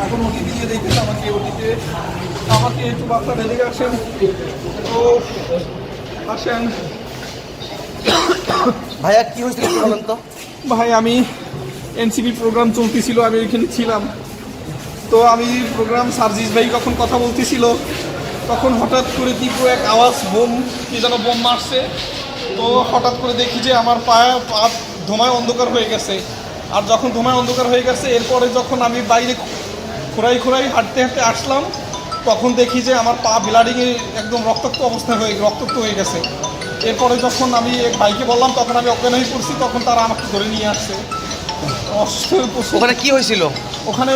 এখন ওটিতে গিয়ে দেখতেছে আমাকে একটু বাচ্চা এদিকে আসেন তো আসেন। ভাইয়া কি হয়েছিল বলেন তো? ভাই আমি এনসিপি প্রোগ্রাম চলতেছিল, আমি ওইখানে ছিলাম। তো আমি প্রোগ্রাম সার্জিস ভাই কখন কথা বলতেছিল তখন হঠাৎ করে তীব্র এক আওয়াজ, বোম কি যেন বোম মারছে। তো হঠাৎ করে দেখি যে আমার পা ধোঁয়ায় অন্ধকার হয়ে গেছে। আর যখন ধোঁয়ায় অন্ধকার হয়ে গেছে এরপরে যখন আমি বাইরে খোঁড়াই হাঁটতে আসলাম তখন দেখি যে আমার পা ব্লাডিংয়ে একদম রক্তাক্ত হয়ে গেছে। এরপরে যখন আমি বাইকে বললাম তখন আমি অজ্ঞান হয়ে পড়ছি, তখন তারা আমাকে ধরে নিয়ে আসছে। ওখানে কি হয়েছিল? ওখানে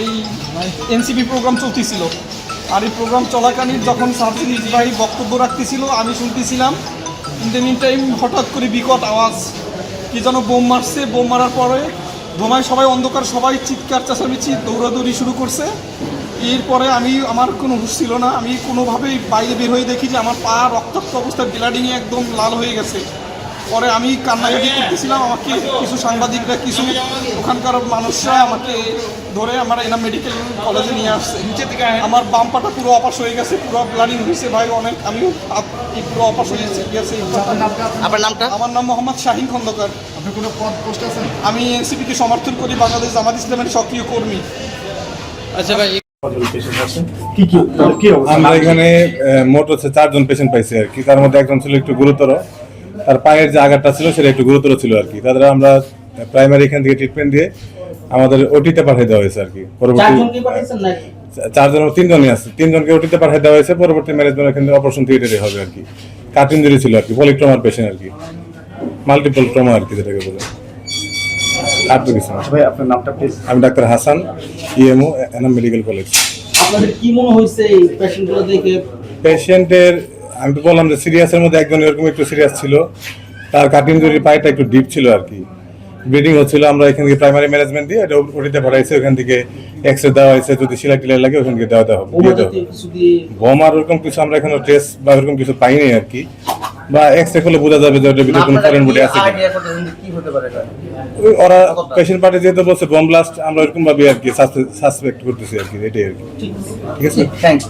এই এনসিপি প্রোগ্রাম চলতেছিল, আর এই প্রোগ্রাম চলাকালীন যখন সার্জিস ভাই বক্তব্য রাখতেছিল আমি শুনতেছিলাম। ইন দ্য মিন টাইম হঠাৎ করে বিকট আওয়াজ, কি যেন বোম মারছে। বোম মারার পরে ধোঁয়ায় সবাই অন্ধকার, সবাই চিৎকার চেঁচামেচি দৌড়াদৌড়ি শুরু করছে। এরপরে আমার কোনো হুঁশ ছিল না, আমি কোনোভাবেই বাইরে বের হয়ে দেখি যে আমার পা রক্তাক্ত অবস্থায় ব্লাডিংয়ে একদম লাল হয়ে গেছে। পরে আমি কান্নাকাটি করতেছিলাম, আমাকে কিছু সাংবাদিকরা কিছু ওখানকার মানুষরা আমাকে ধরে আমার এনাম মেডিকেল কলেজে নিয়ে আসছে। আমার বাম পাটা পুরো অপাস হয়ে গেছে, পুরো ব্লাডিং হয়েছে ভাই অনেক, আমিও পুরো অপাস হয়ে গেছে। আপনার নামটা? আমার নাম মোহাম্মদ শাহিন খন্দকার। আপনি কোনো পদ পোস্ট আছেন? আমি এনসিপিকে সমর্থন করি, বাংলাদেশ জামাত ইসলামের সক্রিয় কর্মী। আচ্ছা ভাই, আমরা এখানে মোট হচ্ছে 4 জন পেশেন্ট পাইছি আর কি। তার মধ্যে একজন ছিল একটু গুরুতর, তার পায়ের যে আঘাতটা ছিল সেটা একটু গুরুতর ছিল আর কি। তাদের আমরা প্রাইমারি এখান থেকে ট্রিটমেন্ট দিয়ে আমাদের ওটিতে পাঠিয়ে দেওয়া হয়েছে আর কি। পরবর্তী 3জনই আছে, 3জনকে ওটিতে পাঠিয়ে দেওয়া হয়েছে। পরবর্তী ম্যানেজমেন্ট এখানে অপারেশন থিয়েটারে হবে আর কি। কাট ইনজুরি ছিল আর কি, পলিট্রমার পেশেন্ট আর কি, মাল্টিপল ট্রমা আর কি যেটাকে বলে। আর তো কিছু না। ভাই আপনার নামটা প্লিজ? আমি doctor Hasan, EMO, Enam medical college. আপনাদের কি মনে হয়েছে এই পেশেন্টগুলো দেখে? পেশেন্টের আমি তো বললাম যে সিরিয়াসের মধ্যে একজন এরকম একটু সিরিয়াস ছিল, তার কাট ইনজুরি, পায়েটা একটু ডিপ ছিল আর কি, ব্লিডিং হচ্ছিল। আমরা এখান থেকে প্রাইমারি ম্যানেজমেন্ট দিয়ে এটা ওটিতে পাঠাইছি, ওখান থেকে এক্সরে দেওয়া হয়েছে, যদি সিলাই টিলাই লাগে ওখান থেকে দেওয়া হবে। বোম আর ওরকম কিছু আমরা এখানে টেস্ট বা ওরকম কিছু পাইনি আর কি, বা এক্সরে করলে বোঝা যাবে যে ওটার ভিতরে কোনো ফরেন বডি আছে কিনা। ওরা পেশেন্ট পার্টি যেহেতু বলছে বোম ব্লাস্ট, আমরা ওরকম ভাবে আর কি সাসপেক্ট করতেছি আর কি, এটাই আর কি। ঠিক আছে, থ্যাংকস।